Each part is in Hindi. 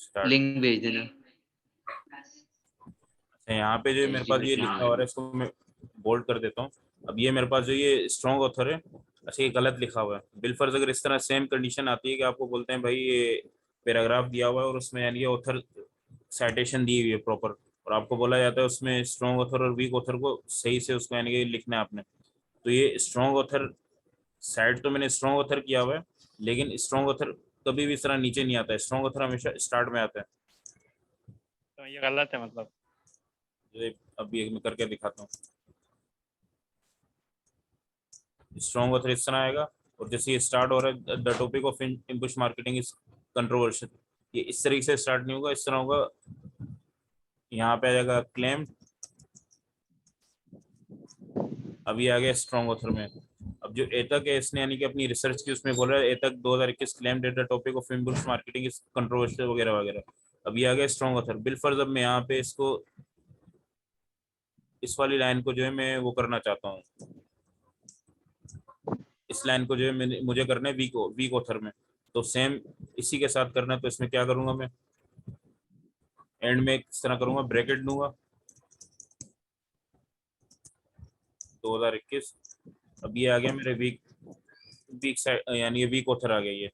स्टार्ट। लिंक भेज देना। अच्छा, यहाँ पे जो मेरे पास ये एलिजिबिलिटी, लिखा हाँ। हुआ है इसको मैं बोल्ड कर देता हूँ। अब ये मेरे पास जो ये स्ट्रॉन्ग ऑथर है, अच्छा ये गलत लिखा हुआ है। बिलफर्ज अगर इस तरह सेम कंडीशन आती है कि आपको बोलते हैं भाई ये पैराग्राफ दिया हुआ है और उसमें यानी ये ऑथर साइटेशन दी हुई है प्रॉपर, और आपको बोला जाता है उसमें स्ट्रॉन्ग ऑथर और वीक ऑथर को सही से उसको यानी कि लिखना है आपने। तो ये स्ट्रॉन्ग ऑथर साइड तो मैंने स्ट्रॉन्ग ऑथर किया हुआ है, लेकिन स्ट्रॉन्ग ऑथर कभी भी इस तरह नीचे नहीं आता है, स्ट्रॉन्ग ऑथर हमेशा स्टार्ट में आता है। तो ये गलत है मतलब। ये अभी एक मैं करके दिखाता हूँ। स्ट्रॉन्ग ऑथर इस तरह आएगा, और जैसे ये स्टार्ट हो रहा है the topic of impulse marketing is controversial, ये इस तरीके से स्टार्ट नहीं होगा, इस तरह होगा। यहाँ पे आ जाएगा क्लेम। अभी आ गया स्ट्रॉन्ग ऑथर में। अब जो एतक है इसने यानी कि अपनी रिसर्च की उसमें बोल रहा है एतक 2021 claim data topic of impulse marketing is controversial वगैरह वगैरह। अभी आ गया स्ट्रॉन्ग ऑथर बिलफर्ज। अब मैं यहाँ पे इसको इस वाली लाइन को जो है मैं वो करना चाहता हूँ, इस लाइन को जो है मुझे करना है वीक वीक ऑथर में। तो सेम इसी के साथ करना है, तो इसमें क्या करूंगा मैं, एंड में इस तरह करूंगा ब्रैकेट दूंगा 2021। अब ये आ गया मेरे वीक वीक साइड यानी ये वीक ऑथर आ गया ये।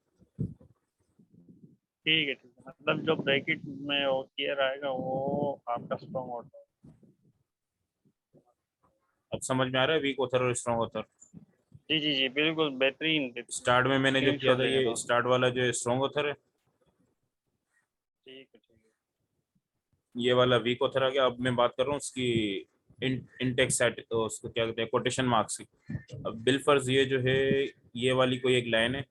ठीक है ठीक है, मतलब जो ब्रैकेट में वो क्लियर आएगा वो आपका स्ट्रॉन्ग ऑर्डर। अब समझ में आ रहा है वीक ऑथर और स्ट्रॉन्ग ऑथर। जी जी जी, बिल्कुल बेहतरीन स्टार्ट में मैंने जो किया स्क्रीनशॉट था ले ये रहा हूँ। स्टार्ट वाला जो स्ट्रॉन्ग ऑथर है, ठीक है ठीक है। ये वाला वीक ऑथर आ गया। अब मैं बात कर रहा हूँ उसकी इंटेक्स सेट, उसको क्या कहते हैं कोटेशन मार्क्स की। अब बिल फर्ज ये जो है ये वाली कोई एक लाइन है,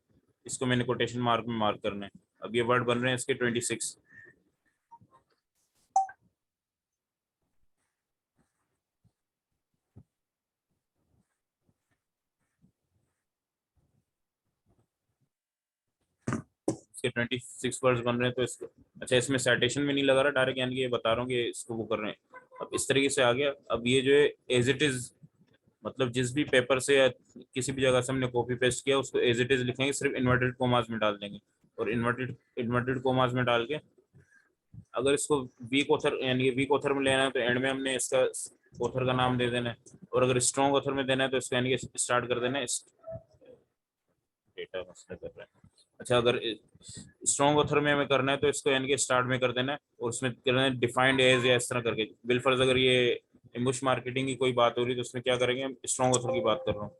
इसको मैंने कोटेशन मार्क में मार्क करना है। अब ये वर्ड बन रहे हैं इसके 26। इसके 26 वर्ड्स बन रहे हैं, तो इसको अच्छा इसमें साइटेशन में नहीं लगा रहा डायरेक्ट, यानी कि ये बता रहा हूँ कि इसको वो कर रहे हैं। अब इस तरीके से आ गया। अब ये जो है एज इट इज, मतलब जिस भी पेपर से या किसी भी जगह से हमने कॉपी पेस्ट किया उसको एज इट इज लिखेंगे, सिर्फ इन्वर्टेड कोमास में डाल देंगे। और इन्वर्टेड इन्वर्टेड कोमास में डाल के अगर इसको वीक ऑथर यानी वीक ऑथर में लेना है तो एंड में हमने इसका ऑथर का नाम दे देना है, और अगर स्ट्रॉन्ग ऑथर में देना है तो इसको यानी कि स्टार्ट कर देना है डेटा मसला कर रहा है। अच्छा, अगर स्ट्रॉन्ग ऑथर में हमें करना है तो इसको यानी कि स्टार्ट में कर देना है, और उसमें करना है डिफाइंड एज या इस तरह करके। बिलफर्ज अगर ये इम्बुश मार्केटिंग की कोई बात हो रही है तो उसमें क्या करेंगे, हम स्ट्रॉन्ग ऑथर की बात कर रहा हूँ।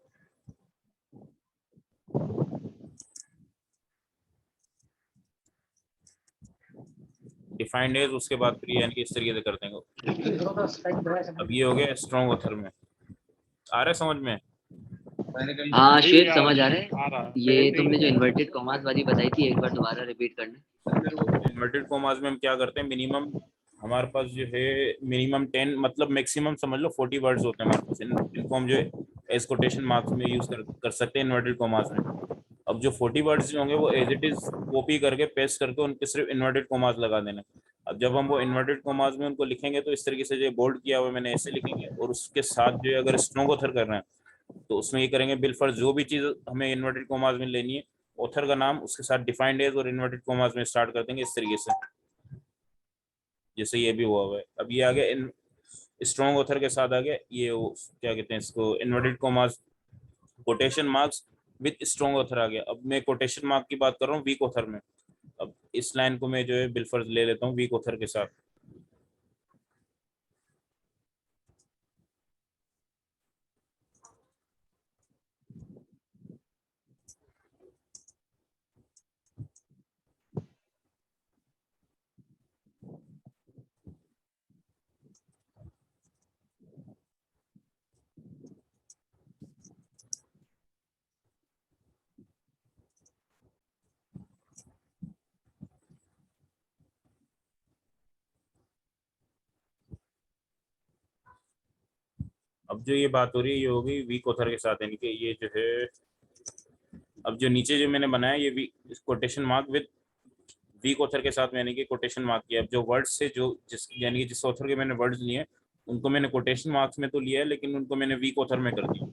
डिफाइंड एज, उसके बाद फिर यानी कि इस तरीके से कर देंगे। अब ये हो गया स्ट्रॉन्ग ऑथर में। आ रहा है समझ में? हाँ जी श्वेत, जी, समझ आ रहा है। आ रहा है ये बेहतरीन। तुमने जो इन्वर्टेड कॉमास वाली बताई थी, एक बार दोबारा रिपीट करना। इन्वर्टेड कॉमास में हम क्या करते हैं, मिनिमम हमारे पास जो है मिनिमम 10 मतलब मैक्सिमम समझ लो 40 वर्ड्स होते हैं हमारे पास। इनको हम जो है एज कोटेशन मार्क्स में यूज कर सकते हैं इन्वर्टेड कॉमास में। अब जो 40 वर्ड्स जो होंगे वो एज इट इज कॉपी करके पेस्ट करके उन पे सिर्फ इन्वर्टेड कॉमास लगा देना। अब जब हम वो इन्वर्टेड कॉमास में उनको लिखेंगे तो इस तरीके से जो बोल्ड किया हुआ मैंने ऐसे लिखेंगे, और उसके साथ जो है अगर स्ट्रॉन्ग ऑथर कर रहे हैं तो उसमें ये करेंगे बिल फर्ज जो भी चीज हमें इन्वर्टेड कॉमास में लेनी है, ऑथर का नाम उसके साथ डिफाइंड एज और इन्वर्टेड कॉमास में स्टार्ट कर देंगे इस तरीके से, जैसे ये भी हुआ हुआ है। अब ये आ गया इन स्ट्रॉन्ग ऑथर के साथ आ गया ये क्या कहते हैं इसको inverted commas quotation marks with strong author आ गया। अब मैं कोटेशन मार्क की बात कर रहा हूँ वीक ऑथर में। अब इस लाइन को मैं जो है बिलफर्ज ले लेता हूँ वीक ऑथर के साथ। अब जो ये बात हो रही है ये होगी वीक ऑथर के साथ, यानी कि ये जो है अब जो नीचे जो मैंने बनाया ये quotation mark with weak author के साथ मैंने कि कोटेशन मार्क किया। अब जो वर्ड्स से जो जिस यानी कि जिस ऑथर के मैंने वर्ड्स लिए उनको मैंने कोटेशन मार्क्स में तो लिया है, लेकिन उनको मैंने वीक ऑथर में कर दिया।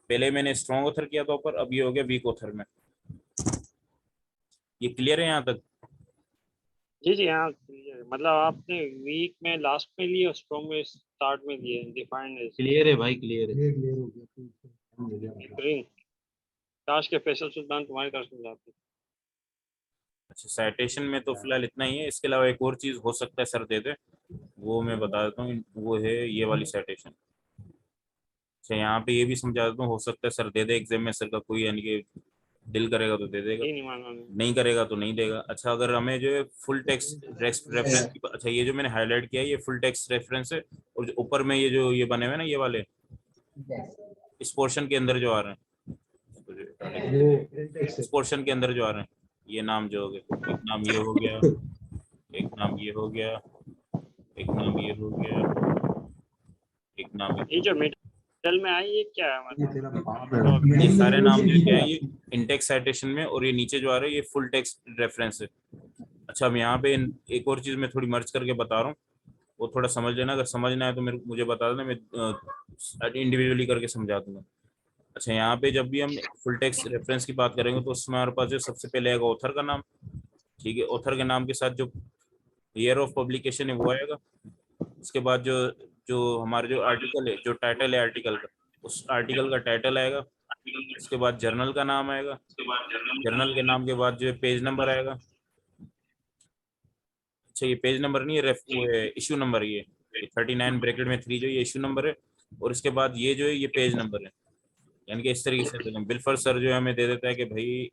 पहले मैंने स्ट्रॉन्ग ऑथर किया था ऊपर, अब ये हो गया वीक ऑथर में। ये क्लियर है यहाँ तक? जी जी हाँ clear है। मतलब आपने वीक में लास्ट में लिए, स्ट्रॉन्ग में स्टार्ट में लिए, डिफाइंड क्लियर है भाई, क्लियर है। रिंग काश के फैसल सुल्तान तुम्हारी तरफ से जाते। अच्छा, साइटेशन में तो फिलहाल इतना ही है। इसके अलावा एक और चीज हो सकता है सर दे दे, वो मैं बता देता हूँ। वो है ये वाली साइटेशन। अच्छा, यहाँ पे ये भी समझा देता हूँ, हो सकता है सर दे दे एग्जाम में, सर का कोई यानी कि दिल करेगा तो दे देगा, जी नहीं माना नहीं। नहीं करेगा तो नहीं देगा। अच्छा, अगर हमें जो है फुल टेक्स्ट रेफरेंस की, अच्छा ये जो मैंने हाईलाइट किया है ये फुल टेक्स्ट रेफरेंस है। और जो ऊपर में ये जो ये बने हुए हैं ना ये वाले, इस पोर्शन के अंदर जो आ रहे हैं, इस पोर्शन के अंदर जो आ रहे हैं, ये नाम जो हो गए, एक नाम ये हो गया, एक नाम ये हो गया, एक नाम ये हो गया, एक नाम ये। ये जो मिडल में आई ये क्या है मतलब? ये सारे नाम जो क्या है ये इंटेक्स साइटेशन में, और ये नीचे जो आ रहा है ये फुल टेक्स्ट रेफरेंस है। अच्छा, अब यहाँ पे एक और चीज मैं थोड़ी मर्ज करके बता रहा हूँ, वो थोड़ा समझ लेना। अगर समझना है तो मुझे बता देना, मैं इंडिविजुअली करके समझा दूंगा। अच्छा, यहाँ पे जब भी हम फुल टेक्स्ट रेफरेंस की बात करेंगे तो उसमें हमारे पास जो सबसे पहले आएगा ऑथर का नाम। ठीक है, ऑथर के नाम के साथ जो ईयर ऑफ पब्लिकेशन है वो आएगा। उसके बाद जो जो हमारे जो आर्टिकल है, जो टाइटल है आर्टिकल का, उस आर्टिकल का टाइटल आएगा। उसके बाद जर्नल का नाम आएगा। जर्नल के नाम के बाद जो है पेज नंबर आएगा। अच्छा, ये पेज नंबर नहीं है, वो है इशू नंबर। ये 39 ब्रैकेट में 3 जो ये इशू नंबर है। और इसके बाद ये जो है ये पेज नंबर है। यानी कि इस तरीके से बिल्फर सर जो है हमें दे देता है कि भाई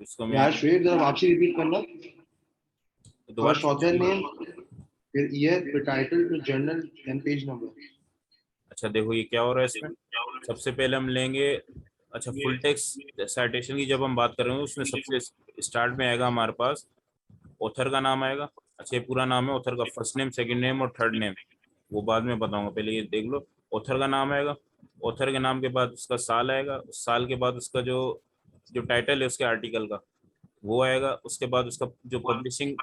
इसको मैं यार श्वेत जरा वापसी रिपीट करना। दोबारा। फर्स्ट ऑथर नेम, फिर ईयर, फिर टाइटल, फिर जर्नल, देन पेज नंबर। अच्छा, देखो ये क्या हो रहा है इसमें। सबसे पहले हम लेंगे, अच्छा फुल टेक्स्ट साइटेशन की जब हम बात करेंगे उसमें सबसे स्टार्ट में आएगा हमारे पास ऑथर का नाम आएगा। अच्छा, ये पूरा नाम है ऑथर का, फर्स्ट नेम, सेकंड नेम और थर्ड नेम, वो बाद में बताऊंगा, पहले ये देख लो। ऑथर का नाम आएगा। ऑथर के नाम के बाद उसका साल आएगा। उस साल के बाद उसका जो जो टाइटल है उसके आर्टिकल का वो आएगा। उसके बाद उसका जो पब्लिशिंग,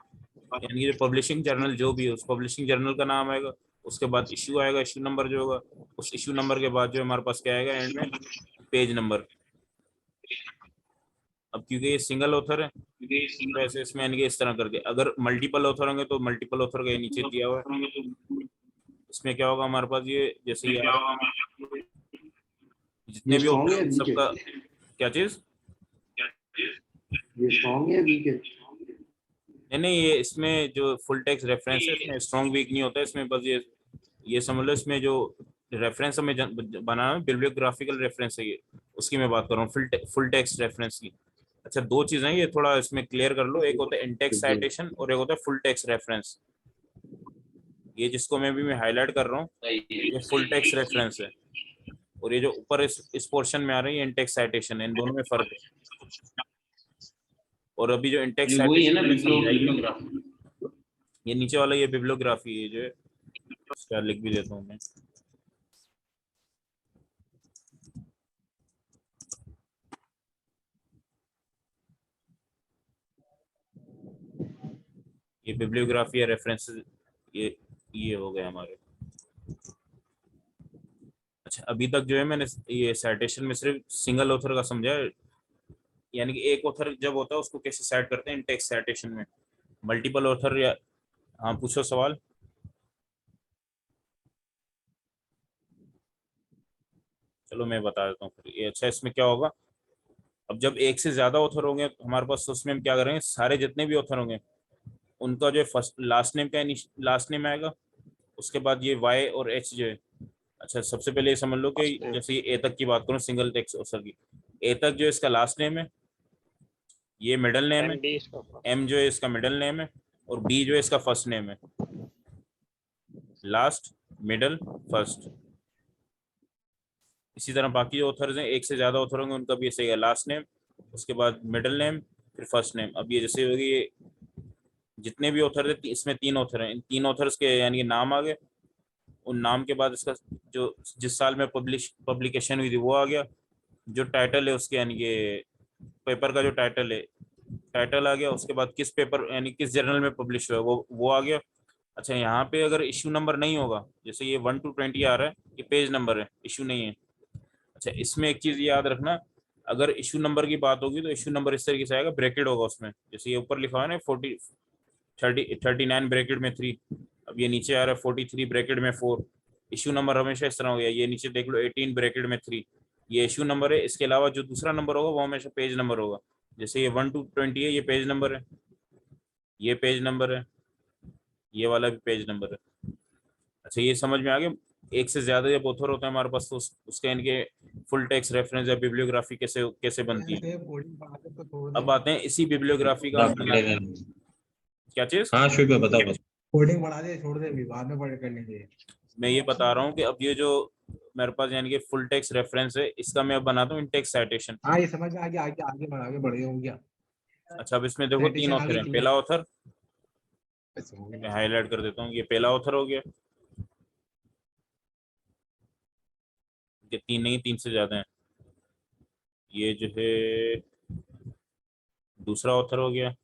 यानी कि जो पब्लिशिंग जर्नल जो भी है उस पब्लिशिंग जर्नल का नाम आएगा। उसके बाद इशू आएगा, इशू नंबर जो होगा। उस इशू नंबर के बाद जो हमारे पास क्या आएगा एंड में, पेज नंबर। अब क्योंकि ये सिंगल ऑथर है तो ऐसे इसमें यानी कि इस तरह करके, अगर मल्टीपल ऑथर होंगे तो मल्टीपल ऑथर का ये नीचे दिया हुआ है। इसमें क्या होगा हमारे पास, ये जैसे ये आ रहा है, जितने ये भी स्ट्रॉन्ग ऑथर है हैं वीक सबका, है? क्या चीज। ये स्ट्रॉन्ग है वीक है? नहीं नहीं, ये इसमें जो फुल टेक्स्ट रेफरेंस है इसमें स्ट्रॉन्ग वीक नहीं होता है। इसमें बस ये समझ लो, इसमें जो रेफरेंस हमें बनाना है बिब्लियोग्राफिकल रेफरेंस है ये, उसकी मैं बात कर रहा हूँ, फुल टेक्स्ट रेफरेंस की। अच्छा, दो चीजें हैं ये, थोड़ा इसमें क्लियर कर लो। एक होता है इंटेक्स साइटेशन और एक होता है फुल टेक्स्ट रेफरेंस। ये जिसको मैं हाईलाइट कर रहा हूँ ये फुल टेक्स्ट रेफरेंस है। और ये जो ऊपर इस पोर्शन में आ रही है इंटेक्स साइटेशन है, इन दोनों में फर्क है। और अभी जो इंटेक्स ये वही है ना, साइटेशन में समझाई है, बिब्लियोग्राफी। ये नीचे वाला ये बिब्लियोग्राफी है जो है, इसका लिख भी देता हूँ मैं। ये बिब्लियोग्राफी या रेफरेंसेस, ये हो गए हमारे। अच्छा, अभी तक जो है मैंने ये साइटेशन में सिर्फ सिंगल ऑथर का समझा है, यानी कि एक ऑथर जब होता है उसको कैसे साइट करते हैं इंटेक्स साइटेशन में। मल्टीपल ऑथर या, हाँ पूछो सवाल। चलो मैं बता देता हूँ फिर ये। अच्छा, इसमें क्या होगा, अब जब एक से ज्यादा ऑथर होंगे तो हमारे पास, तो उसमें हम क्या करेंगे, सारे जितने भी ऑथर होंगे उनका जो है फर्स्ट लास्ट नेम का लास्ट नेम आएगा। उसके बाद ये वाई और एच जो है, अच्छा सबसे पहले ये समझ लो कि जैसे ये ए तक की बात करूँ सिंगल टेक्स्ट ऑथर की, ए तक जो है इसका लास्ट नेम है, ये मिडल नेम है, एमडी इसका एम जो है इसका मिडल नेम है, और बी जो है इसका फर्स्ट नेम है। Last, middle, first. इसी तरह बाकी जो ऑथर्स हैं, एक से ज्यादा ऑथर होंगे उनका भी ऐसे ही है, लास्ट नेम, उसके बाद मिडल नेम, फिर फर्स्ट नेम। अब ये जैसे होगी ये जितने भी ऑथर थे, इसमें 3 ऑथर हैं, इन 3 ऑथर्स के यानी कि नाम आ गए। उन नाम के बाद इसका जो जिस साल में पब्लिकेशन हुई थी वो आ गया। जो टाइटल है उसके यानी कि पेपर का जो टाइटल है, टाइटल आ गया। उसके बाद किस पेपर यानी किस जर्नल में पब्लिश हुआ है वो आ गया। अच्छा, यहाँ पे अगर इश्यू नंबर नहीं होगा, जैसे ये 1 to 20 आ रहा है, ये पेज नंबर है, इश्यू नहीं है। अच्छा, इसमें एक चीज याद रखना अगर इशू नंबर की बात होगी तो इशू नंबर इस तरीके से आएगा, ब्रैकेट होगा उसमें, जैसे ये ऊपर लिखा हुआ है ना 39 ब्रैकेट में 3, अब ये नीचे आ रहा है 43 ब्रैकेट में 4। इशू नंबर हमेशा इस तरह हो गया, ये नीचे देख लो 18 ब्रैकेट में 3, ये इशू नंबर है। इसके अलावा जो दूसरा नंबर होगा वो हमेशा पेज नंबर होगा, जैसे ये 1 to 20 है, ये पेज नंबर है, ये पेज नंबर है, ये वाला भी पेज नंबर है। अच्छा ये समझ में आ गया। एक से ज्यादा जब ऑथर होता है हमारे पास तो उसके इनके फुल टेक्स्ट रेफरेंस या बिब्लियोग्राफी कैसे कैसे बनती है। अब आते हैं इसी बिब्लियोग्राफी का हम क्या चीज। हाँ शुभ बताओ। कोडिंग बढ़ा दे, छोड़ दे, अभी बाद में पढ़ कर लेंगे। मैं ये बता रहा हूँ कि अब ये जो मेरे पास यानी कि फुल टेक्स्ट रेफरेंस है, इसका मैं अब बनाता हूँ इन टेक्स्ट साइटेशन। हाँ ये समझ में आ गया, आगे आगे बढ़, आगे बढ़ गया, हो गया। अच्छा अब इसमें देखो 3 Citation ऑथर आगे हैं। clear। पहला ऑथर ऐसे हो मैं गया। हाईलाइट कर देता हूँ, ये पहला ऑथर हो गया, ये 3 नहीं 3 से ज्यादा है। ये जो है दूसरा ऑथर हो गया,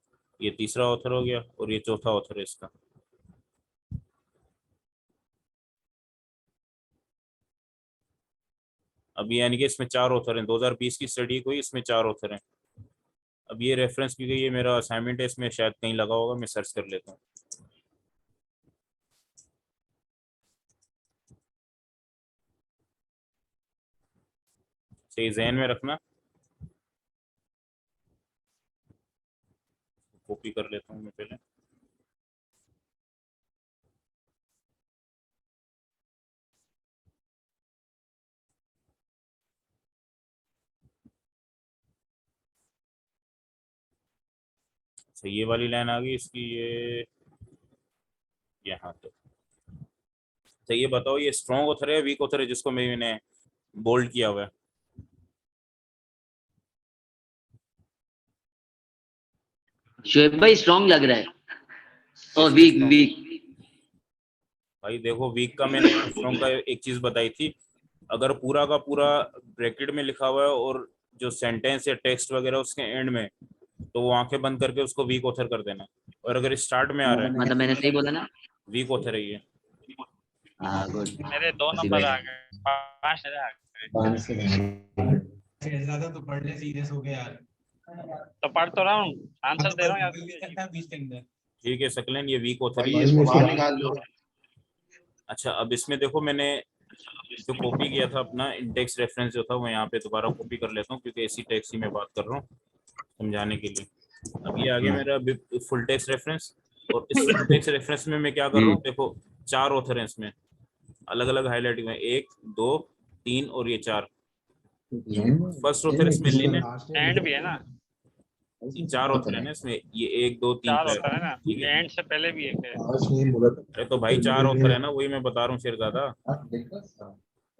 ये तीसरा ऑथर हो गया, और ये चौथा ऑथर है इसका। अब ये यानी कि इसमें 4 ऑथर हैं, 2020 की स्टडी कोई, इसमें 4 ऑथर हैं। अब ये रेफरेंस क्योंकि ये मेरा असाइनमेंट है, इसमें शायद कहीं लगा होगा, मैं सर्च कर लेता हूँ। सही जहन में रखना, कॉपी कर लेता हूँ मैं पहले। अच्छा ये वाली लाइन आ गई इसकी, ये यहाँ तक। तो ये बताओ ये स्ट्रॉन्ग ऑथर है वीक ऑथर है जिसको मैंने बोल्ड किया हुआ है। शोएब भाई स्ट्रॉन्ग लग रहा है, और इसमें वीक strong- वीक। भाई देखो वीक का मैंने स्ट्रॉन्ग का एक चीज बताई थी, अगर पूरा का पूरा ब्रैकेट में लिखा हुआ है और जो सेंटेंस या टेक्स्ट वगैरह उसके एंड में, तो वो आंखें बंद करके उसको वीक ऑथर कर देना। और अगर स्टार्ट में आ रहा है मतलब मैंने सही बोला ना? वीक ऑथर है ये। हाँ गुड। मेरे 2 नंबर आ गए, 5 मेरे आ गए। ज्यादा तो पढ़ने सीरियस हो गया यार। तो पढ़ तो रहा हूँ, आंसर दे रहा हूँ यार। जल्दी करता है 20 के अंदर। ठीक है सकलेन, ये वीक ऑथर ही भाई है। इसको बाहर निकाल दो। अच्छा अब इसमें देखो मैंने जो कॉपी किया था अपना इंडेक्स रेफरेंस जो था वो यहाँ पे दोबारा कॉपी कर लेता हूँ, क्योंकि इसी टेक्स्ट ही मैं बात कर रहा हूँ समझाने के लिए। अब ये आ गया मेरा फुल टेक्स्ट रेफरेंस, और इस फुल टेक्स्ट रेफरेंस में मैं क्या कर रहा हूँ, देखो 4 ऑथर हैं इसमें, अलग अलग हाईलाइटिंग में, 1 2 3 और ये 4। फर्स्ट ऑथर इसमें लिन है, एंड भी है ना, 4 ऑथर है ना इसमें, ये 1 2 3 4 4। होता है ना, ठीक है, एंड से पहले भी एक है। अरे तो भाई 4 ऑथर है ना, वही मैं बता रहा हूँ शेरजादा।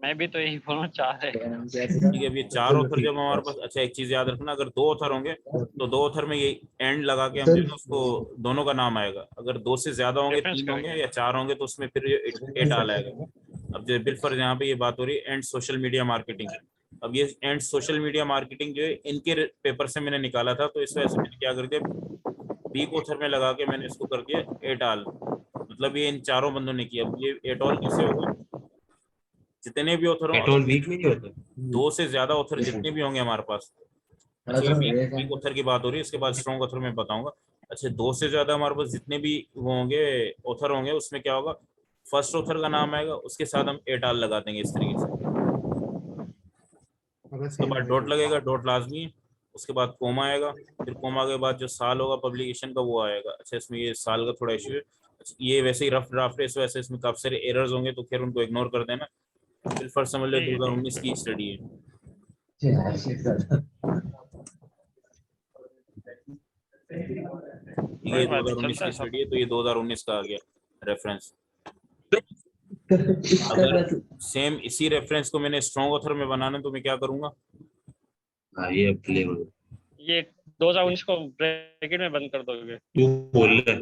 मैं भी तो यही बोलूँ, 4 है। ठीक है, अब ये 4 ऑथर जब हमारे पास, अच्छा एक चीज याद रखना, अगर 2 ऑथर होंगे तो 2 ऑथर में ये एंड लगा के हम जो है उसको दोनों का नाम आएगा। अगर 2 से ज्यादा होंगे, Reference 3 होंगे करेंगे। या 4 होंगे, तो उसमें फिर एट आल आएगा। अब जो बिलफर्ज यहाँ पे ये बात हो रही है एंड सोशल मीडिया मार्केटिंग। अब ये एंड सोशल मीडिया मार्केटिंग जो है इनके पेपर से मैंने निकाला था, तो इस वजह से मैंने क्या कर दिया, वीक ऑथर में लगा के मैंने इसको कर दिया एट आल, मतलब ये इन चारों बंदों ने किया। अब ये एट ऑल कैसे होगा, जितने भी ऑथर हों, पेट्रोल वीक में नहीं होता। 2 से ज्यादा ऑथर जितने भी होंगे हमारे पास। अच्छा ये वीक ऑथर की बात हो रही है, इसके बाद स्ट्रॉन्ग ऑथर में बताऊंगा। अच्छा 2 से ज्यादा हमारे पास जितने भी वो होंगे ऑथर होंगे, उसमें क्या होगा, फर्स्ट ऑथर का नाम आएगा, उसके साथ हम एटाल लगा देंगे इस तरीके से। उसके बाद डॉट लगेगा, डॉट लाजमी है, उसके बाद कोमा आएगा, फिर कोमा के बाद जो साल होगा पब्लिकेशन का वो आएगा। अच्छा इसमें ये साल का थोड़ा इशू है। अच्छा, ये वैसे ही रफ ड्राफ्ट है, इस वजह से इसमें काफी सारे एरर्स होंगे, तो खैर उनको इग्नोर कर देना। फिर फर्स्ट समझ लो ठीक है, 2019 की स्टडी है। ये कोई बात नहीं, 2019 चलता की है सब। स्टडी है, तो ये 2019 का आ गया रेफरेंस। अगर सेम इसी रेफरेंस को मैंने स्ट्रॉन्ग ऑथर में बनाना है, तो मैं क्या करूंगा, हाँ ये अब क्लियर हो गया। ये 2019 को ब्रैकेट में बंद कर दोगे? तू बोल रहा है।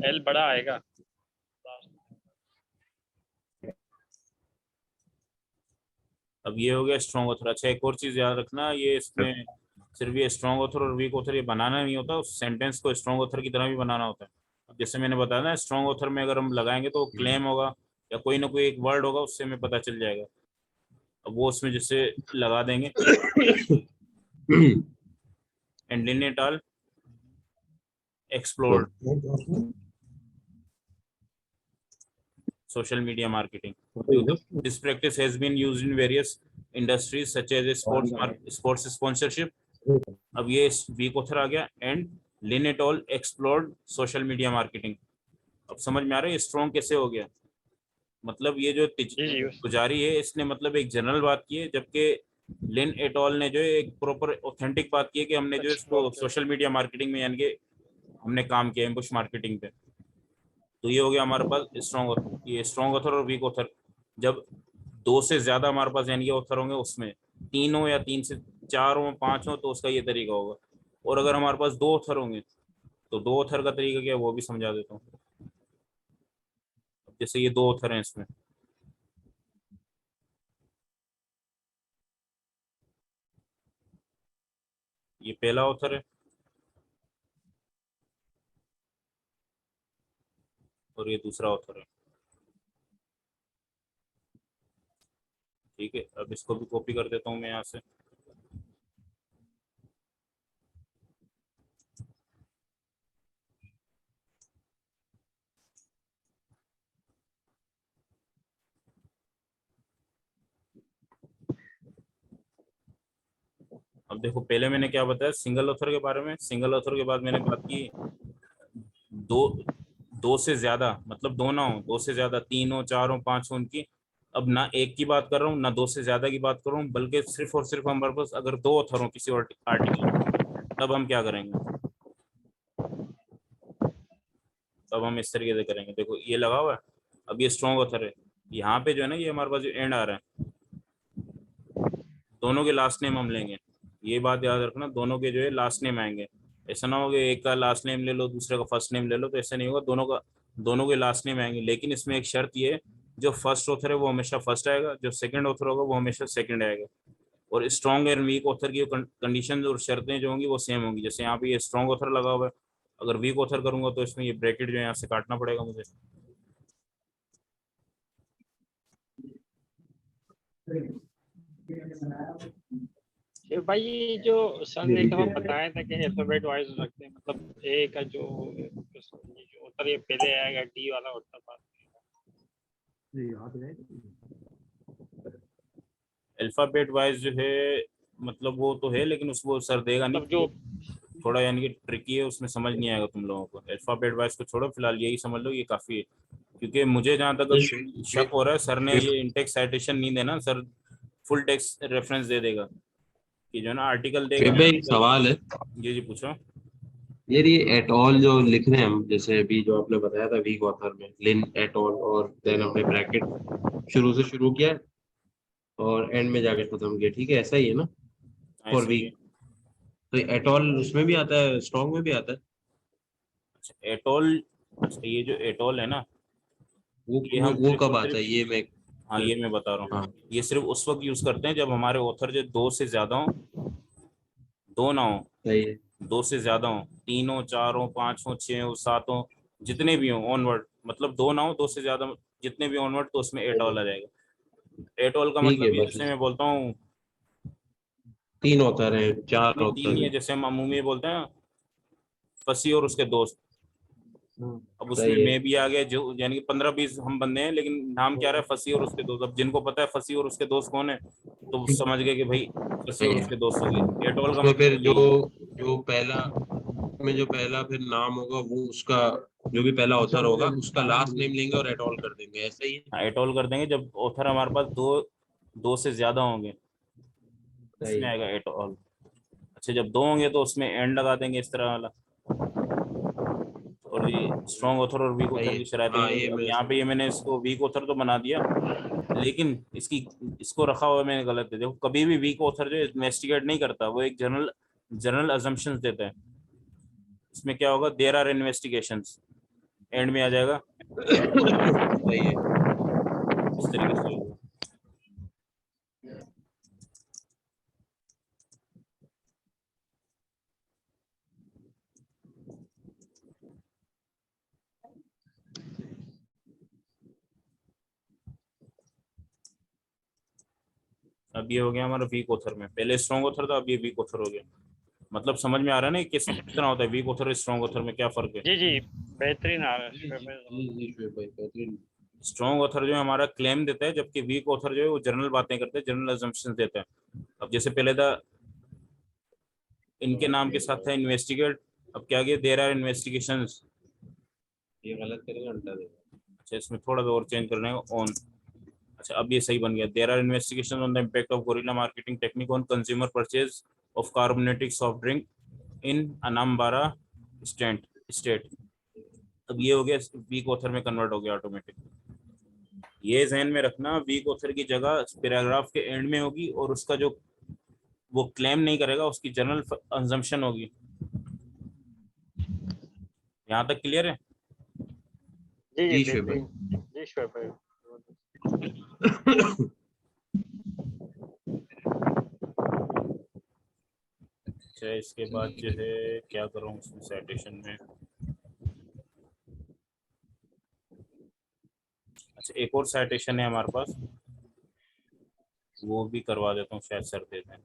एल बड़ा आएगा। अब ये हो गया स्ट्रॉन्ग ऑथर। अच्छा एक और चीज याद रखना, ये इसमें सिर्फ ये स्ट्रॉन्ग ऑथर और वीक ऑथर ये बनाना नहीं होता, उस सेंटेंस को स्ट्रॉन्ग ऑथर की तरह भी बनाना होता है। अब जैसे मैंने बताया ना, स्ट्रॉन्ग ऑथर में अगर हम लगाएंगे तो क्लेम होगा या कोई ना कोई एक वर्ड होगा, उससे हमें पता चल जाएगा। अब वो उसमें जैसे लगा देंगे and Lynette all explored social media marketing. This practice has been used in various industries such as sports sponsorship. अब ये वीक ऑथर आ गया and Lynette all explored social media marketing. अब समझ में आ रहा है स्ट्रॉन्ग कैसे हो गया। मतलब ये जो पुजारी है इसने मतलब एक जनरल बात की है, जबकि लिन एट ऑल ने जो है एक प्रॉपर ऑथेंटिक बात की है कि हमने जो इसको सोशल मीडिया मार्केटिंग में यानी कि हमने काम किया एम्बुश मार्केटिंग पे। तो ये हो गया हमारे पास स्ट्रॉन्ग ऑथर। ये स्ट्रॉन्ग ऑथर और वीक ऑथर जब दो से ज्यादा हमारे पास यानी कि ऑथर होंगे, उसमें 3 हो या 3 से 4 हो 5 हो, तो उसका ये तरीका होगा। और अगर हमारे पास 2 ऑथर होंगे तो 2 ऑथर का तरीका क्या है वो भी समझा देता हूँ। जैसे ये 2 ऑथर हैं इसमें, ये पहला ऑथर है और ये दूसरा ऑथर है। ठीक है, अब इसको भी कॉपी कर देता हूँ मैं यहाँ से। अब देखो पहले मैंने क्या बताया सिंगल ऑथर के बारे में। सिंगल ऑथर के बाद मैंने बात की दो से ज्यादा, मतलब 2 ना हो, 2 से ज्यादा 3 हो 4 हो 5 हो उनकी। अब ना एक की बात कर रहा हूँ ना 2 से ज्यादा की बात कर रहा हूँ, बल्कि सिर्फ और सिर्फ हमारे पास अगर 2 ऑथर हो किसी आर्टिकल, तब हम क्या करेंगे, तब हम इस तरीके से करेंगे। देखो ये लगा हुआ है, अब ये स्ट्रॉन्ग ऑथर है, यहाँ पे जो है ना ये हमारे पास जो एंड आ रहा है, दोनों के लास्ट नेम हम लेंगे। ये बात याद रखना, दोनों के जो है लास्ट नेम आएंगे। ऐसा ना हो कि एक का लास्ट नेम ले लो दूसरे का फर्स्ट नेम ले लो, तो ऐसा नहीं होगा, दोनों के लास्ट नेम आएंगे। लेकिन इसमें एक शर्त ये है, जो फर्स्ट ऑथर है वो हमेशा फर्स्ट आएगा, जो सेकंड ऑथर होगा वो हमेशा सेकंड आएगा। और स्ट्रॉन्ग एंड वीक ऑथर की कंडीशन और शर्तें जो होंगी वो सेम होंगी। जैसे यहाँ पे ये स्ट्रॉन्ग ऑथर लगा हुआ है, अगर वीक ऑथर करूंगा तो इसमें ये ब्रैकेट जो है यहाँ से काटना पड़ेगा मुझे। भाई ये जो सर ने एक दफा बताया था कि अल्फाबेट वाइज रखते हैं, मतलब ए का जो उत्तर ये पहले आएगा, डी वाला उत्तर बाद में। अल्फाबेट वाइज जो है मतलब वो तो है, लेकिन उसको सर देगा नहीं, मतलब जो थोड़ा यानी कि ट्रिकी है, उसमें समझ नहीं आएगा तुम लोगों को। अल्फाबेट वाइज को छोड़ो, फिलहाल यही समझ लो, ये काफी है। क्योंकि मुझे जहाँ तक शक हो रहा है सर ने ये इंटेक्स साइटेशन नहीं देना, सर फुल टेक्स्ट रेफरेंस दे देगा कि जो है ना आर्टिकल देगा। एक सवाल है, जी पूछो। यार ये एट ऑल जो लिख रहे हैं हम, जैसे अभी जो आपने बताया था वीक ऑथर में लिन एट ऑल, और देन हमने ब्रैकेट शुरू से शुरू किया और एंड में जाके खत्म किया, ठीक है, ऐसा ही है ना फॉर ऐसे ही है। वीक। तो एट ऑल उसमें भी आता है, स्ट्रॉन्ग में भी आता है। अच्छा एटॉल, अच्छा ये जो एटॉल है ना, वो ये हम वो सिर्फ कब और आता है सिर्फ, ये मैं। हाँ ये मैं बता रहा हूँ, हाँ ये सिर्फ उस वक्त यूज करते हैं जब हमारे ऑथर जो 2 से ज्यादा हो, 2 ना हो, सही है। 2 से ज्यादा हो, 3 हो 4 हो 5 हो 6 हो 7 हो, जितने भी हो ऑनवर्ड, मतलब 2 ना हो 2 से ज्यादा जितने भी ऑनवर्ड, तो उसमें एटॉल आ जाएगा। एटॉल का ठीक है, मतलब ये बस जैसे मैं बोलता हूँ 3 ऑथर है 4 नहीं 3 ऑथर नहीं है, है। जैसे हम अमूमी बोलते हैं फसी और उसके दोस्त। अब उसमें सही है। मैं भी आ गया, जो यानी कि 15-20 हम बंदे हैं, लेकिन नाम क्या रहा है फसी और उसके दोस्त। अब जिनको पता है फसी और उसके दोस्त कौन है, तो समझ गए कि भाई फसी सही और है। उसके दोस्त हो गए। एटॉल का उसमें फिर मतलब जो यही है। जो पहला में जो पहला फिर नाम होगा वो उसका, जो भी पहला ऑथर होगा उसका लास्ट नेम लेंगे और एट ऑल कर देंगे, ऐसा ही है। हाँ एटॉल कर देंगे जब ऑथर हमारे पास दो से ज्यादा होंगे, सही इसमें है। आएगा एटॉल। अच्छा जब 2 होंगे तो उसमें एंड लगा देंगे इस तरह वाला। और ये स्ट्रॉन्ग ऑथर और वीक सही ऑथर है। की शरारतें हाँ ये ये अब मैं यहाँ पे ये मैंने इसको वीक ऑथर तो बना दिया, लेकिन इसको रखा हुआ मैंने गलत है। देखो कभी भी वीक ऑथर जो इन्वेस्टिगेट नहीं करता, वो एक जनरल अजम्पशंस देता है। इसमें क्या होगा, देयर आर इन्वेस्टिगेशंस, एंड में आ जाएगा सही है। इस तरीके से होगा। अब ये हो गया हमारा वीक ऑथर में, पहले स्ट्रॉन्ग ऑथर था, अब ये वीक ऑथर हो गया। मतलब समझ में आ रहा है ना कितना होता है वीक ऑथर स्ट्रॉन्ग ऑथर में, क्या फर्क है? जी जी बेहतरीन आ रहा है जी शुएब भाई। जी शुएब भाई बेहतरीन। स्ट्रॉन्ग ऑथर जो है हमारा क्लेम देता है, जबकि वीक ऑथर जो है वो जनरल बातें करते हैं, जनरल अजम्पशंस देता है। अब जैसे पहले था इनके नाम के साथ था इन्वेस्टिगेट, अब क्या गया देयर आर इन्वेस्टिगेशंस। ये गलत करेंगे उल्टा देगा। अच्छा इसमें थोड़ा सा और चेंज करना है ऑन। अच्छा अब ये सही बन गया, there are investigation on the impact of gorilla marketing technique on consumer purchase of carbonated soft drink in Anambra state state. अब ये हो गया वीक ऑथर में कन्वर्ट हो गया ऑटोमेटिक। ये जहन में रखना, वीक ऑथर की जगह पैराग्राफ के एंड में होगी, और उसका जो वो क्लेम नहीं करेगा उसकी जनरल अजम्पशन होगी। यहाँ तक क्लियर है? जी जी जी शुएब भाई। बेहतरीन जी शुएब भाई। अच्छा इसके बाद जो है क्या करूँ इसमें साइटेशन में। अच्छा एक और साइटेशन है हमारे पास, वो भी करवा देता हूँ, शायद सर देते हैं।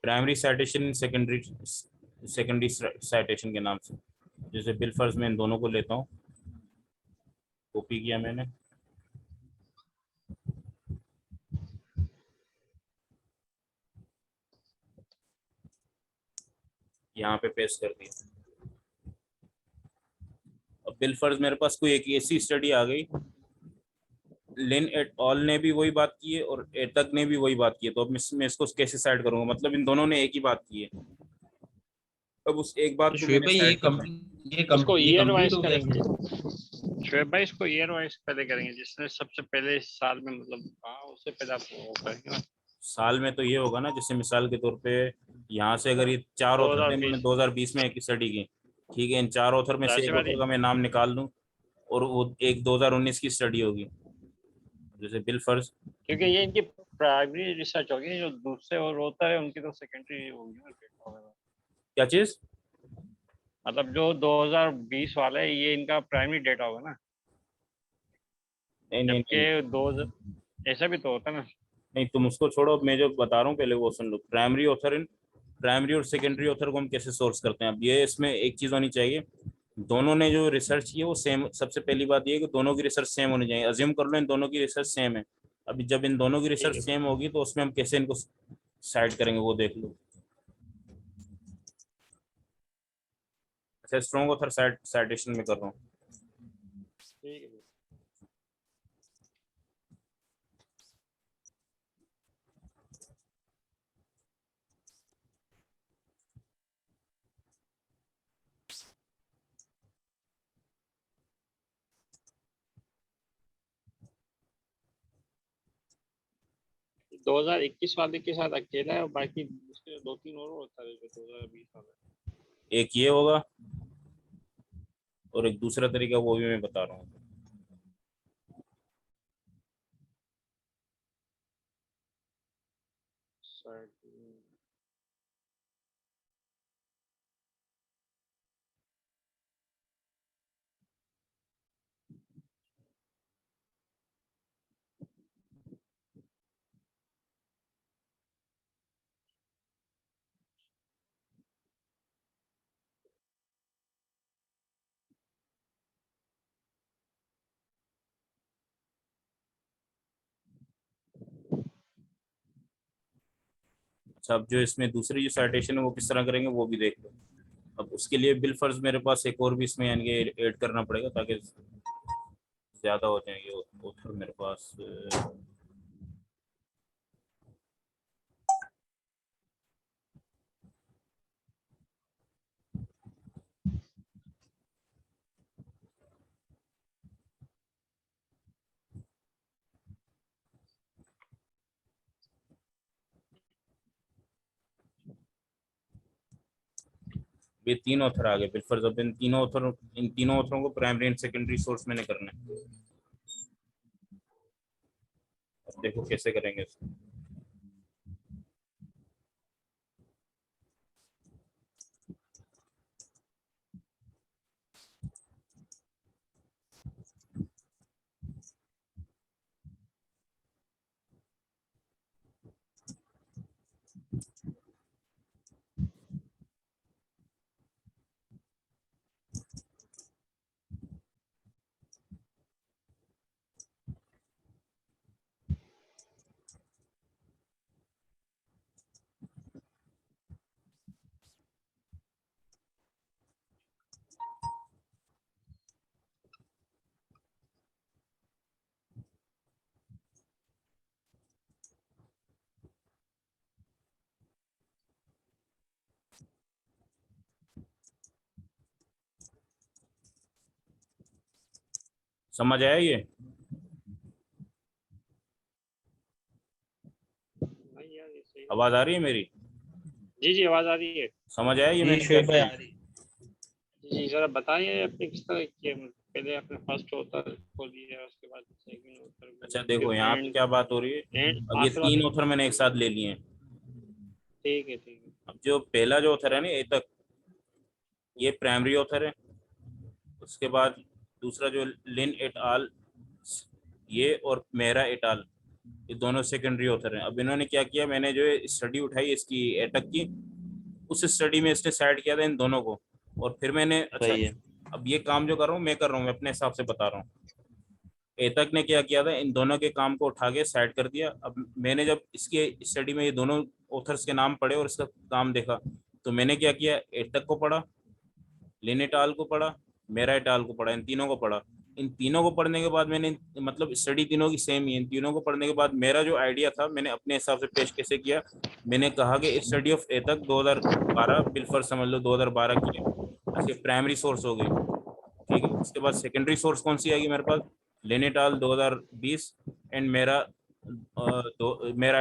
Primary citation, secondary secondary citation के नाम से। जैसे बिल फर्ज में इन दोनों को लेता हूँ, कॉपी किया मैंने, यहाँ पे पेस्ट कर दिया। अब बिल फर्ज मेरे पास कोई एक ऐसी स्टडी आ गई, लिन एट ऑल ने भी वही बात की है और एटक ने भी वही बात की है, तो अब मैं इसको कैसे साइड करूंगा? मतलब इन दोनों ने एक ही बात की है, अब उस एक बात को शुएब मैंने भाई ये साइड करना है। इसको ये ईयर कंप्लीट वाइज हो गया करेंगे शुएब भाई, इसको ईयर वाइज पहले करेंगे, जिसने सबसे पहले इस साल में मतलब हाँ उससे पहले आप वो करेंगे ना। साल में तो ये होगा ना, जैसे मिसाल के तौर पे यहाँ से अगर ये चार ऑथर थे, इन्होंने 2020 2020 में एक स्टडी की, ठीक है, इन चार ऑथर में से जाहिर सी एक बात ऑथर है। का मैं नाम निकाल दूं, और वो एक 2019 की स्टडी होगी, जैसे बिल फर्ज। क्योंकि ये इनकी प्राइमरी रिसर्च होगी, जो दूसरे और होता है उनकी तो सेकेंडरी होगी ना data वगैरह। क्या चीज? मतलब जो 2020 वाला है ये इनका प्राइमरी डेटा होगा ना, नहीं नहीं नहीं जबकि दो ऐसा भी तो होता है ना। नहीं, तुम उसको छोड़ो, अब मैं जो बता रहा हूँ पहले वो सुन लो। प्राइमरी ऑथर, इन प्राइमरी और सेकेंडरी ऑथर को हम कैसे सोर्स करते हैं? अब ये इसमें एक चीज होनी चाहिए, दोनों ने जो रिसर्च की है वो सेम। सबसे पहली बात ये है कि दोनों की रिसर्च सेम होनी चाहिए। अज्यूम कर लो इन दोनों की रिसर्च सेम है, अभी जब इन दोनों की ठीक रिसर्च है सेम होगी तो उसमें हम कैसे इनको साइड करेंगे वो देख लो। अच्छा स्ट्रॉन्ग ऑथर साइटेशन में कर रहा हूँ। ठीक है। 2021 वाले के साथ अकेला है और बाकी उसके दो तीन और होता है जो 2020 वाला एक ये होगा, और एक दूसरा तरीका वो भी मैं बता रहा हूँ। है। अच्छा अब जो इसमें दूसरी जो साइटेशन है वो किस तरह करेंगे वो भी देख लो। अब उसके लिए बिल फर्ज मेरे पास एक और भी इसमें यानी ऐड करना पड़ेगा, ताकि ज्यादा हो जाएंगे ऑथर मेरे पास। ये तीन ऑथर आ गए बिल फर्ज। अब इन तीनों ऑथरों को प्राइमरी एंड सेकेंडरी सोर्स मैंने करना है। अब देखो कैसे करेंगे इसको। समझ आया ये? नहीं यार ये सही आवाज आ रही है मेरी? जी आवाज आ रही है। समझ आया ये जी मैंने क्या शोएब भाई किया? आ रही। जी जरा बताइए आपने किस तरह किया, पहले आपने फर्स्ट ऑथर को लिया उसके बाद सेकंड ऑथर को, अच्छा देखो यहाँ पे क्या बात हो रही है। एंड अब ये आखिर वाले। 3 ऑथर मैंने एक साथ ले लिए हैं। ठीक है ठीक है। अब जो पहला जो ऑथर है ना ए तक, ये प्राइमरी ऑथर है। उसके बाद दूसरा जो लिन एट आल, ये और मेहरा एट आल, ये दोनों सेकेंडरी ऑथर हैं। अब इन्होंने क्या किया, मैंने जो स्टडी उठाई इसकी एटक की, उस स्टडी में इसने साइड किया था इन दोनों को। और फिर मैंने अच्छा, सही है। अब ये काम जो कर रहा हूँ मैं कर रहा हूँ, मैं अपने हिसाब से बता रहा हूँ। एतक ने क्या किया था, इन दोनों के काम को उठा के साइड कर दिया। अब मैंने जब इसके स्टडी में ये दोनों ऑथर्स के नाम पढ़े और इसका काम देखा, तो मैंने क्या किया, एतक को पढ़ा, लिन एट आल को पढ़ा, मेरा एट आल को पढ़ा, इन तीनों को पढ़ा। इन तीनों को पढ़ने के बाद मैंने, मतलब स्टडी तीनों की सेम ही है, इन तीनों को पढ़ने के बाद मेरा जो आइडिया था मैंने अपने हिसाब से पेश कैसे किया। मैंने कहा कि स्टडी ऑफ एतक 2012 बिलफर समझ लो 2012 की है, अच्छी प्राइमरी सोर्स हो गई। ठीक है, उसके बाद सेकेंडरी सोर्स कौन सी आएगी मेरे पास, लिन एट आल 2020 एंड मेरा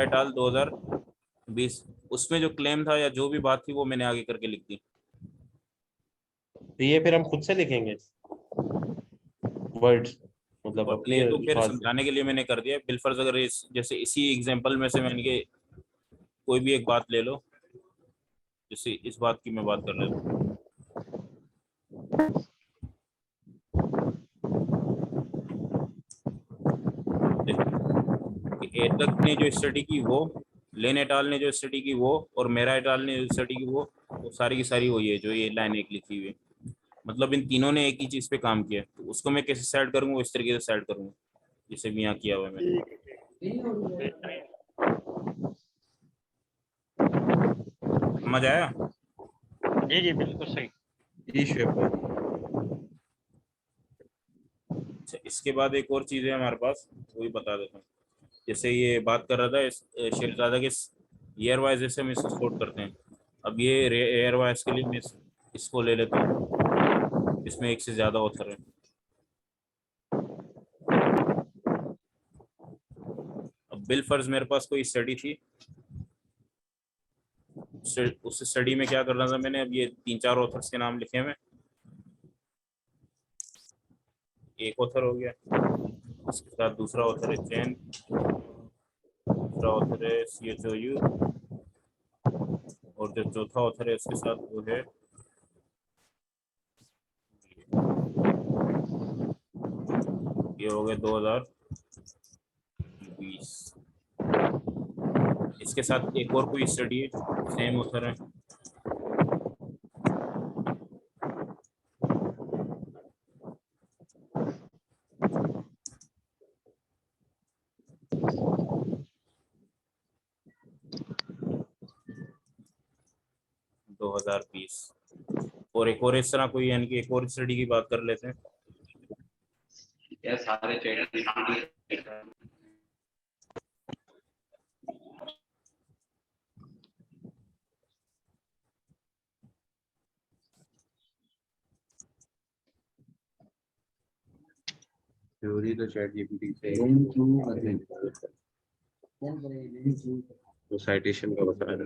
एट आल 2020। उसमें जो क्लेम था या जो भी बात थी वो मैंने आगे करके लिख दी। तो ये फिर हम खुद से लिखेंगे वर्ड्स, मतलब और अपने ये तो फिर अल्फाज से। समझाने के लिए मैंने कर दिया बिलफर्ज। अगर जैसे इसी एग्जांपल में से मैंने के कोई भी एक बात ले लो, जैसे इस बात की मैं बात कर रहा हूँ, एतक ने जो स्टडी की वो, लेन एटाल ने जो स्टडी की वो, और मेरा एटाल ने जो स्टडी की वो सारी की सारी वही है जो ये लाइन एक लिखी हुई है। मतलब इन तीनों ने एक ही चीज पे काम किया, तो उसको मैं कैसे साइड करूंगा, इस तरीके से साइड करूंगा जैसे भी यहाँ किया हुआ है मैंने। समझ आया? जी बिल्कुल सही। जी शोएब भाई। अच्छा, इसके बाद एक और चीज है हमारे पास, वो भी बता देता हूँ। जैसे ये बात कर रहा था शेरजादा के ईयर वाइज जैसे हम इसको सॉर्ट करते हैं। अब ये ईयर वाइज के लिए मैं इसको ले लेता हूँ, इसमें एक से ज्यादा ऑथर है। अब बिल फर्ज मेरे पास कोई स्टडी थी, उस स्टडी में क्या करना था मैंने, अब ये 3-4 ऑथर्स के नाम लिखे हुए, एक ऑथर हो गया, इसके साथ दूसरा ऑथर है चैन, दूसरा ऑथर है CHOU, और जो चौथा ऑथर है उसके साथ वो है ये हो गया 2020। इसके साथ एक और कोई स्टडी है, सेम ऑथर है, दो 2020। और एक और इस तरह कोई, यानी कि एक और स्टडी की बात कर लेते हैं। यार सारे चैट 'थ्योरी तो चैट जीपीटी से तो साइटेशन का बता रहा है।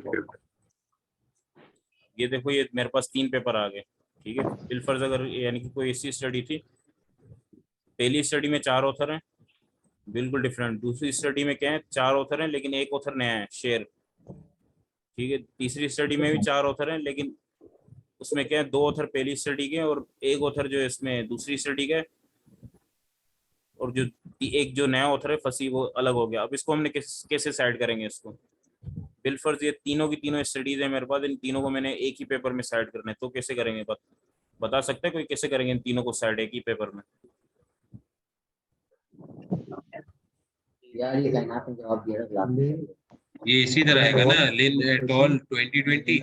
ये देखो ये मेरे पास 3 पेपर आ गए। ठीक है, बिलफर्ज अगर यानी कि कोई ऐसी स्टडी थी, पहली स्टडी में 4 ऑथर हैं बिल्कुल डिफरेंट, दूसरी स्टडी में क्या है 4 ऑथर हैं लेकिन एक ऑथर नया है शेर। ठीक है, तीसरी स्टडी में भी 4 ऑथर हैं लेकिन उसमें क्या है 2 ऑथर पहली स्टडी के और एक ऑथर जो है इसमें दूसरी स्टडी का है, और जो एक जो नया ऑथर है फसी वो अलग हो गया। अब इसको हमने कैसे साइड करेंगे इसको, बिलफर्ज ये तीनों की तीनों स्टडीज है मेरे पास, इन तीनों को मैंने एक ही पेपर में साइड करना है, तो कैसे करेंगे बता सकते हैं कोई कैसे करेंगे इन तीनों को साइड एक ही पेपर में? यार ये कहना आपने जवाब दिया ना, ये इसी तरह है ना, लिन एट ऑल 2020।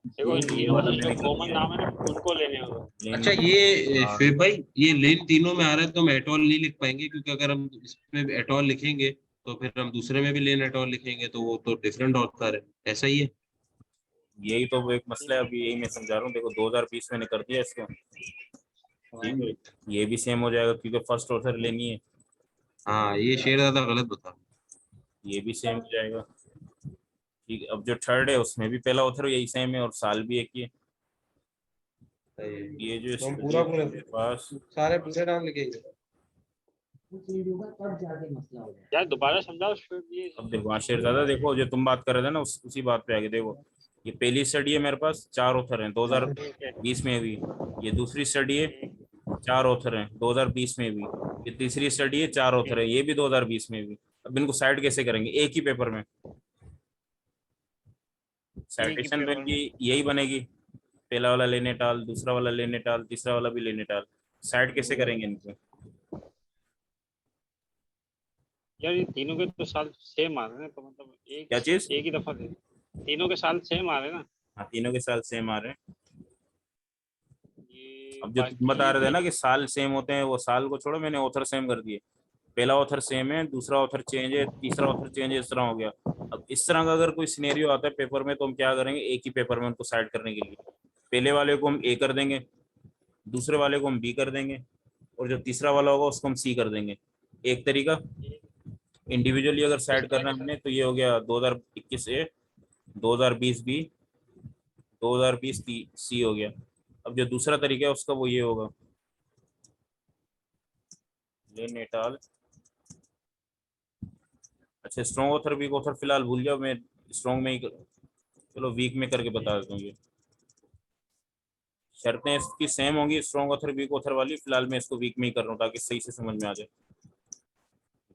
देखो ये वाला जो कॉमन नाम है ना उनको लेने होगा। अच्छा ये शोएब भाई, ये लिन तीनों में आ रहा है तो हम एटॉल नहीं लिख पाएंगे, क्योंकि अगर हम इसमें एटॉल लिखेंगे तो फिर हम दूसरे में भी लिन एटॉल लिखेंगे तो वो तो डिफरेंट ऑथर है, ऐसा ही है। यही तो वो एक मसला है, अभी यही मैं समझा रहा हूँ। देखो 2020 मैंने कर दिया इसको, ठीक है, ये भी सेम हो जाएगा क्योंकि फर्स्ट ऑथर लेनी है, हाँ ये शेर ज्यादा गलत बता। ये भी सेम हो जाएगा। ठीक है, अब जो थर्ड है उसमें भी पहला ऑथर यही सेम है और साल भी एक ही है। ये जो तो हम study पूरा है पूरा मेरे पास, सारे पूरे नाम लिखेंगे। यार दोबारा समझाओ शुभ ये। अब देखो शेरजादा, देखो जो तुम बात कर रहे थे ना उसी बात पे आगे देखो। ये पहली स्टडी है मेरे पास, 4 ऑथर हैं 2020 में हुई। ये दूसरी स्टडी है, 4 ऑथर हैं 2020 में हुई। ये तीसरी स्टडी है, 4 ऑथर है, ये भी 2020 में हुई। अब इनको साइड कैसे करेंगे एक ही पेपर में? साइटेशन तो पेपर इनकी यही बनेगी, पहला वाला लेने टाल, दूसरा वाला लेने टाल, तीसरा वाला भी लेने टाल। साइड कैसे करेंगे इनको? यार ये तीनों के तो साल सेम आ रहे हैं, तो मतलब क्या चीज? एक ही दफा दे, तीनों के साल सेम आ रहे हैं ना। हाँ, तीनों के साल सेम आ रहे हैं। ये अब जो तुम बता रहे थे ना कि साल सेम होते हैं, वो साल को छोड़ो, मैंने ऑथर सेम कर दिए। पहला ऑथर सेम है, दूसरा ऑथर चेंज है, तीसरा ऑथर चेंज है, इस तरह हो गया। अब इस तरह का अगर कोई सिनेरियो आता है पेपर में, तो हम क्या करेंगे, एक ही पेपर में उनको साइड करने के लिए पहले वाले को हम ए कर देंगे, दूसरे वाले को हम बी कर देंगे, और जो तीसरा वाला होगा उसको हम सी कर देंगे। एक तरीका। इंडिविजुअली अगर साइड करना है हमने, तो ये हो गया 2021 ए, 2020 बी, 2020 सी हो गया। अब जो दूसरा तरीका है उसका वो ये होगा, लेनेटाल। अच्छा, स्ट्रॉन्ग ऑथर वीक ऑथर फिलहाल भूल जाओ, मैं स्ट्रॉन्ग में ही चलो वीक में करके बता देता हूँ। ये शर्तें इसकी सेम होंगी, स्ट्रॉन्ग ऑथर वीक ऑथर वाली। फिलहाल मैं इसको वीक में ही कर रहा हूँ ताकि सही से समझ में आ जाए।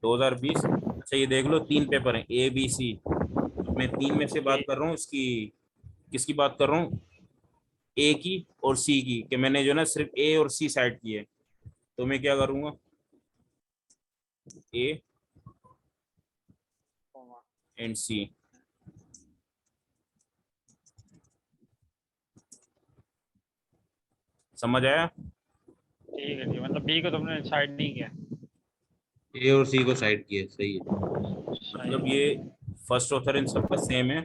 2020। अच्छा ये देख लो, 3 पेपर हैं ए बी सी। मैं 3 में से बात कर रहा हूँ, इसकी किसकी बात कर रहा हूँ, ए की और सी की, कि मैंने जो ना सिर्फ ए और सी साइड की है। तो मैं क्या करूँगा, ए एंड सी। समझ आया? ठीक है जी, मतलब बी को तुमने साइड नहीं किया। ए और सी को साइड किए, सही है। मतलब ये फर्स्ट ऑथर इन सबका सेम है,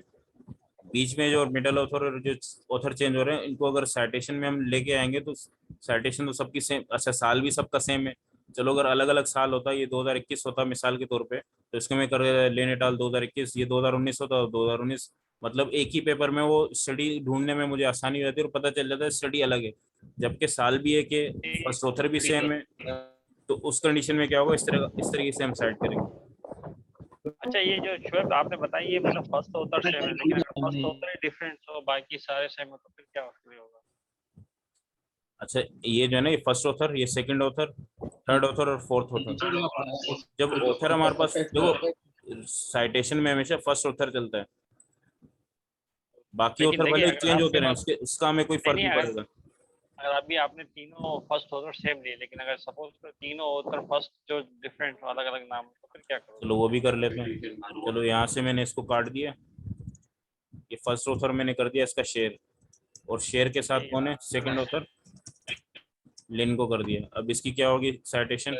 बीच में जो मिडल ऑथर और जो ऑथर चेंज हो रहे हैं, इनको अगर साइटेशन में हम लेके आएंगे तो साइटेशन तो सबकी सेम। अच्छा, साल भी सबका सेम है। चलो अगर अलग अलग साल होता, ये 2021 होता मिसाल के तौर पे, तो इसको मैं कर लेने टाल 2021, ये 2019 होता, 2019। मतलब एक ही पेपर में वो स्टडी ढूंढने में मुझे आसानी हो जाती है और पता चल जाता है स्टडी अलग है, जबकि साल भी है कि फर्स्ट ऑथर भी सेम है। तो उस कंडीशन में क्या होगा, इस तरीके से हम साइड करेंगे। अच्छा ये जो शुएब आपने बताई, ये मतलब फर्स्ट ऑथर सेम है, लेकिन अगर फर्स्ट ऑथर ही डिफरेंट हो बाकी सारे सेम हो तो फिर क्या होगा? अच्छा, ये जो है ना, ये फर्स्ट ऑथर, ये सेकंड ऑथर, थर्ड ऑथर और फोर्थ ऑथर। जब ऑथर हमारे पास देखो, साइटेशन में हमेशा फर्स्ट ऑथर चलता है, बाकी लेकिन ऑथर देखिए, भले अगर चेंज होते आपके रहे, पास उसका हमें कोई फर्क नहीं, नहीं पड़ेगा। अगर अभी आपने तीनों फर्स्ट ऑथर सेम लिए, लेकिन अगर सपोज तीनों ऑथर फर्स्ट जो डिफरेंट हो, अलग अलग नाम, तो फिर क्या करोगे? चलो वो भी कर लेते हैं। चलो यहाँ से मैंने इसको काट दिया, ये फर्स्ट ऑथर मैंने कर दिया इसका शेयर, और शेयर के साथ कौन है, सेकंड ऑथर, लिन को कर दिया। अब इसकी क्या होगी साइटेशन,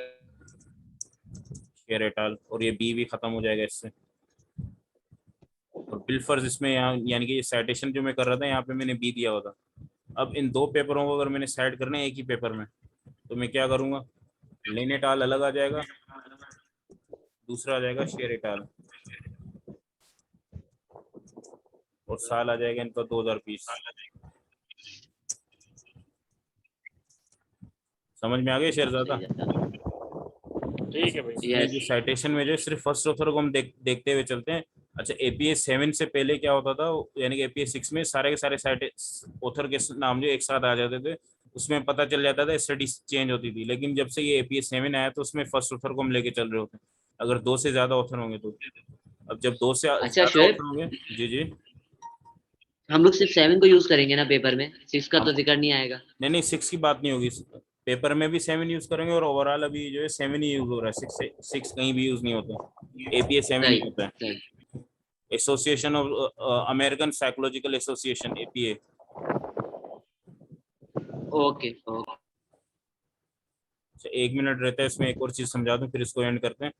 शेयर एटाल, और ये बी भी खत्म हो जाएगा इससे। और बिलफर्ज इसमें यहाँ, यानी कि ये साइटेशन जो मैं कर रहा था यहाँ पे मैंने बी दिया हुआ था। अब इन दो पेपरों को अगर मैंने साइड करना है एक ही पेपर में, तो मैं क्या करूँगा, लेन एटाल अलग आ जाएगा, दूसरा आ जाएगा शेयर एटाल, और साल आ जाएगा इनका 2020। समझ में आ गया शेरजादा? ठीक है भाई। इसमें जो साइटेशन में जो सिर्फ फर्स्ट ऑथर को हम देखते हुए चलते हैं। अच्छा, एपीए 7 से पहले क्या होता था, यानी कि एपीए 6 में सारे के सारे ऑथर के नाम जो एक साथ आ जाते थे, उसमें पता चल जाता था, स्टडी चेंज होती थी। लेकिन जब से ये एपीए 7 आया तो उसमें फर्स्ट ऑथर को हम लेके चल रहे होते हैं, अगर 2 से ज्यादा ऑथर होंगे तो। अब जब 2 से अच्छा ज्यादा शोएब, ऑथर होंगे, जी जी, हम लोग सिर्फ 7 को यूज करेंगे ना पेपर में, 6 का तो जिक्र नहीं आएगा। नहीं 6 की बात नहीं होगी, पेपर में भी 7 यूज करेंगे, और ओवरऑल अभी जो है 7 ही यूज हो रहा है, 6 कहीं भी यूज नहीं होता, एपीए 7 ही होता है। सही। Association of American psychological association, APA. Okay okay. अच्छा 1 मिनट रहता है इसमें, एक और चीज समझा दूं फिर इसको एंड करते हैं।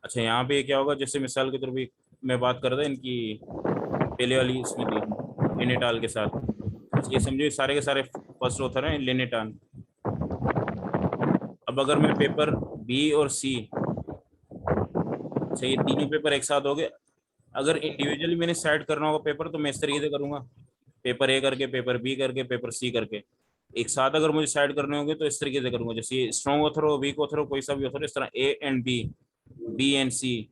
अच्छा यहाँ पे क्या होगा, जैसे मिसाल के तौर पे मैं बात कर रहा था इनकी पहले वाली इसमें थी लेनेटाल के साथ। अच्छा, ये समझो ये सारे के सारे फर्स्ट ऑथर हैं लेनेटाल। अब अगर मैं पेपर बी और सी, अच्छा ये तीनों पेपर एक साथ हो गए, अगर इंडिविजुअली मैंने सेट करना होगा पेपर तो मैं इस तरीके से करूंगा, पेपर ए करके, पेपर बी करके, पेपर सी करके। एक साथ अगर मुझे सेट करने होंगे तो इस तरीके से करूंगा, जैसे स्ट्रॉन्ग ऑथर हो, वीक ऑथर हो, कोई सा भी ऑथर, इस तरह A and B, B and C,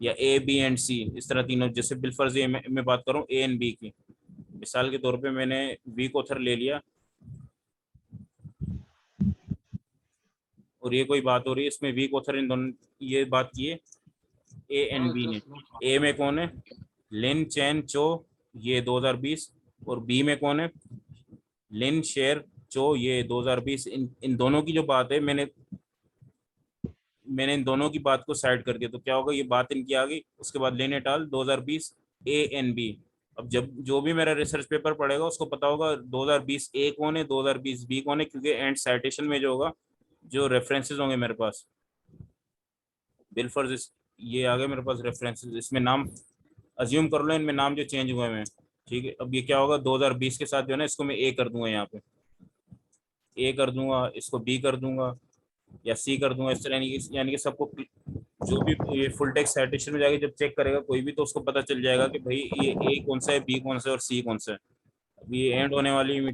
या ए बी एंड सी, इस तरह तीनों। जैसे बिलफर्जी मैं बात करूं ए एंड बी की, मिसाल के तौर पे मैंने वीक ऑथर ले लिया और ये कोई बात हो रही है, इसमें वीक ऑथर इन दोनों ये बात की है ए एंड बी ने। ए में कौन है? लिन चैन चो, ये 2020, और बी में कौन है? लिन शेर चो, ये 2020। इन दोनों की जो बात है, मैंने इन दोनों की बात को साइड कर दिया, तो क्या होगा, ये बात इनकी आ गई। उसके बाद Lin et al 2020 A and B. अब जब जो भी मेरा रिसर्च पेपर पढ़ेगा उसको पता होगा 2020 ए कौन है, 2020 बी कौन है, क्योंकि एंड साइटेशन में जो होगा, जो रेफरेंसेस होंगे मेरे पास, बिलफर्ज, ये आ गए मेरे पास रेफरेंसेस, इसमें नाम अज्यूम कर लो, इनमें नाम जो चेंज हुए हैं, ठीक है। अब ये क्या होगा, 2020 के साथ जो है ना, इसको मैं ए कर दूंगा, यहाँ पे ए कर दूंगा, इसको बी कर दूंगा या सी कर दूंगा, इस तरह। यानी कि सबको जो भी ये फुल टेक्स्ट साइटेशन में जाके जब चेक करेगा कोई भी, तो उसको पता चल जाएगा कि भाई ये ए कौन सा है, बी कौन सा है और सी कौन सा है। अभी ये एंड होने वाली मीटिंग